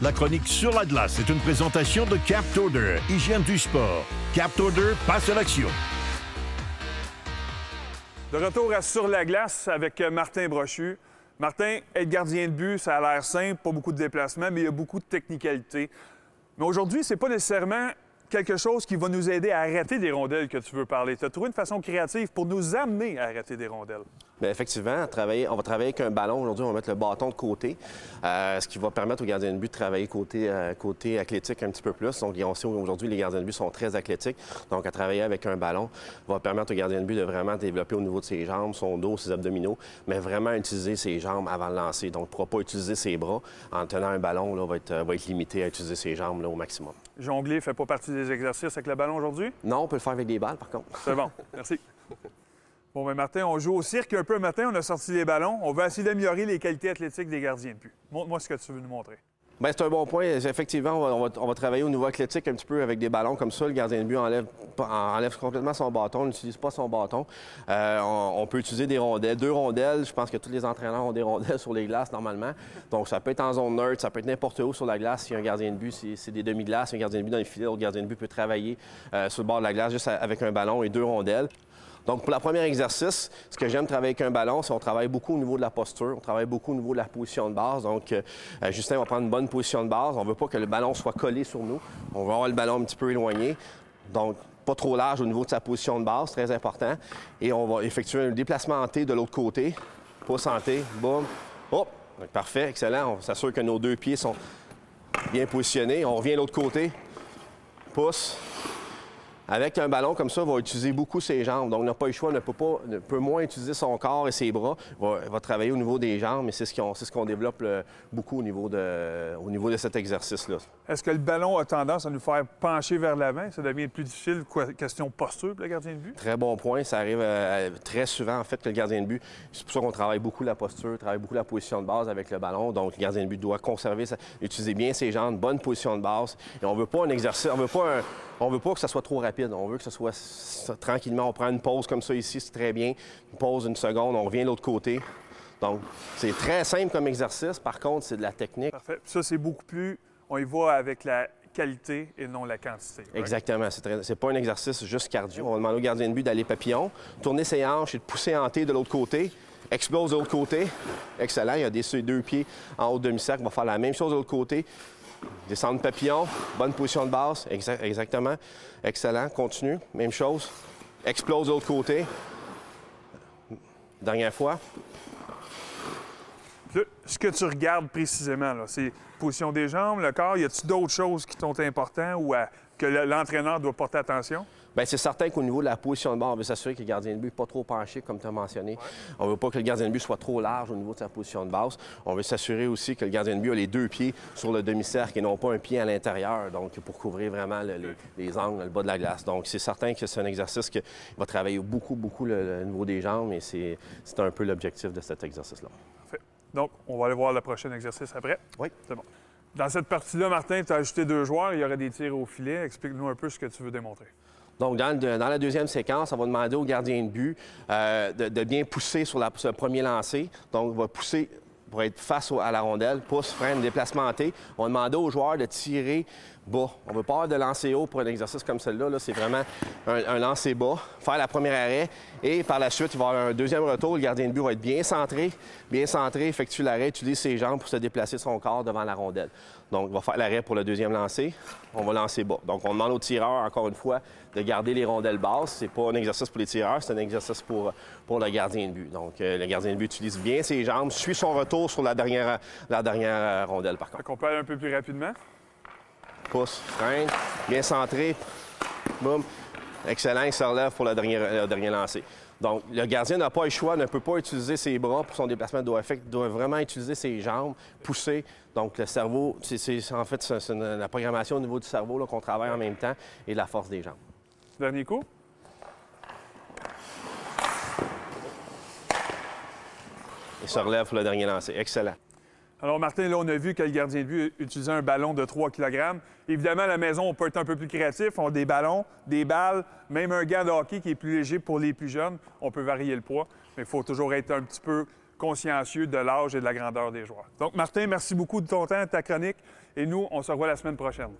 La chronique Sur la glace est une présentation de Captorder, hygiène du sport. Captorder, passe à l'action. De retour à Sur la glace avec Martin Brochu. Martin, être gardien de but, ça a l'air simple, pas beaucoup de déplacements, mais il y a beaucoup de technicalité. Mais aujourd'hui, c'est pas nécessairement quelque chose qui va nous aider à arrêter des rondelles que tu veux parler. Tu as trouvé une façon créative pour nous amener à arrêter des rondelles. Bien, effectivement, on va travailler avec un ballon. Aujourd'hui, on va mettre le bâton de côté, ce qui va permettre aux gardiens de but de travailler côté athlétique un petit peu plus. Donc, on sait aujourd'hui les gardiens de but sont très athlétiques. Donc, à travailler avec un ballon va permettre aux gardiens de but de vraiment développer au niveau de ses jambes, son dos, ses abdominaux, mais vraiment utiliser ses jambes avant de lancer. Donc, il ne pourra pas utiliser ses bras. En tenant un ballon, là, va être limité à utiliser ses jambes là, au maximum. Jongler ne fait pas partie des exercices avec le ballon aujourd'hui? Non, on peut le faire avec des balles, par contre. C'est bon, merci. Bon, bien, Martin, on joue au cirque un peu matin, on a sorti les ballons. On va essayer d'améliorer les qualités athlétiques des gardiens de but. Montre-moi ce que tu veux nous montrer. Bien, c'est un bon point. Effectivement, on va travailler au niveau athlétique un petit peu avec des ballons comme ça. Le gardien de but enlève complètement son bâton, n'utilise pas son bâton. On peut utiliser des rondelles, 2 rondelles. Je pense que tous les entraîneurs ont des rondelles sur les glaces normalement. Donc, ça peut être en zone neutre, ça peut être n'importe où sur la glace. Si un gardien de but, c'est des demi-glaces, un gardien de but dans les filets, l'autre gardien de but peut travailler sur le bord de la glace juste avec un ballon et 2 rondelles. Donc, pour le premier exercice, ce que j'aime travailler avec un ballon, c'est qu'on travaille beaucoup au niveau de la posture, on travaille beaucoup au niveau de la position de base. Donc, Justin va prendre une bonne position de base. On ne veut pas que le ballon soit collé sur nous. On va avoir le ballon un petit peu éloigné. Donc, pas trop large au niveau de sa position de base, très important. Et on va effectuer un déplacement en T de l'autre côté. Pouce en T, boum, hop. Donc, parfait, excellent. On s'assure que nos 2 pieds sont bien positionnés. On revient de l'autre côté, pouce. Avec un ballon comme ça, il va utiliser beaucoup ses jambes. Donc, on n'a pas le choix, ne peut moins utiliser son corps et ses bras. Il va travailler au niveau des jambes, mais c'est ce qu'on développe beaucoup au niveau de cet exercice-là. Est-ce que le ballon a tendance à nous faire pencher vers l'avant? Ça devient plus difficile, question posture pour le gardien de but? Très bon point. Ça arrive très souvent, en fait, que le gardien de but. C'est pour ça qu'on travaille beaucoup la posture, travaille beaucoup la position de base avec le ballon. Donc, le gardien de but doit utiliser bien ses jambes, bonne position de base. Et on ne veut pas un exercice, on veut pas que ça soit trop rapide. On veut que ce soit tranquillement. On prend une pause comme ça ici, c'est très bien. Une pause, 1 seconde, on revient de l'autre côté. Donc, c'est très simple comme exercice. Par contre, c'est de la technique. Parfait. Ça, c'est beaucoup plus... On y va avec la qualité et non la quantité. Right? Exactement. C'est pas un exercice juste cardio. On va demander au gardien de but d'aller papillon, tourner ses hanches et de pousser en T de l'autre côté. Explose de l'autre côté. Excellent. Il y a ses 2 pieds en haut de demi-cercle. On va faire la même chose de l'autre côté. Descendre papillon, bonne position de base, exactement. Excellent, continue, même chose. Explose de l'autre côté. Dernière fois. Ce que tu regardes précisément, c'est position des jambes, le corps. Y a-t-il d'autres choses qui sont importantes ou que l'entraîneur doit porter attention? Bien, c'est certain qu'au niveau de la position de base, on veut s'assurer que le gardien de but n'est pas trop penché, comme tu as mentionné. Ouais. On ne veut pas que le gardien de but soit trop large au niveau de sa position de base. On veut s'assurer aussi que le gardien de but a les 2 pieds sur le demi-cercle et non pas un pied à l'intérieur, donc pour couvrir vraiment les angles, le bas de la glace. Donc, c'est certain que c'est un exercice qui va travailler beaucoup le niveau des jambes et c'est un peu l'objectif de cet exercice-là. Parfait. Donc, on va aller voir le prochain exercice après. Oui. C'est bon. Dans cette partie-là, Martin, tu as ajouté 2 joueurs. Il y aurait des tirs au filet. Explique-nous un peu ce que tu veux démontrer. Donc, dans la deuxième séquence, on va demander au gardien de but de bien pousser sur le premier lancer. Donc, on va pousser pour être face à la rondelle, pouce, freine, déplacement en T. On va demander aux joueurs de tirer bas. On ne veut pas avoir de lancer haut pour un exercice comme celui-là. Là, c'est vraiment un lancer bas, faire la première arrêt et par la suite, il va y avoir un deuxième retour. Le gardien de but va être bien centré, effectue l'arrêt, utilise ses jambes pour se déplacer son corps devant la rondelle. Donc, il va faire l'arrêt pour le deuxième lancer. On va lancer bas. Donc, on demande aux tireurs, encore une fois, de garder les rondelles basses. C'est pas un exercice pour les tireurs, c'est un exercice pour le gardien de but. Donc, le gardien de but utilise bien ses jambes, suit son retour sur la dernière rondelle, par contre. On peut aller un peu plus rapidement. Pouce, freine, bien centré. Boum. Excellent, il se relève pour le dernier lancer. Donc, le gardien n'a pas le choix, ne peut pas utiliser ses bras pour son déplacement, doit vraiment utiliser ses jambes, pousser. Donc, le cerveau, en fait, c'est la programmation au niveau du cerveau qu'on travaille en même temps et la force des jambes. Dernier coup. Il se relève pour le dernier lancer. Excellent. Alors, Martin, là, on a vu que le gardien de but utilisait un ballon de 3 kg. Évidemment, à la maison, on peut être un peu plus créatif. On a des ballons, des balles, même un gant de hockey qui est plus léger pour les plus jeunes. On peut varier le poids, mais il faut toujours être un petit peu consciencieux de l'âge et de la grandeur des joueurs. Donc, Martin, merci beaucoup de ton temps, de ta chronique. Et nous, on se revoit la semaine prochaine.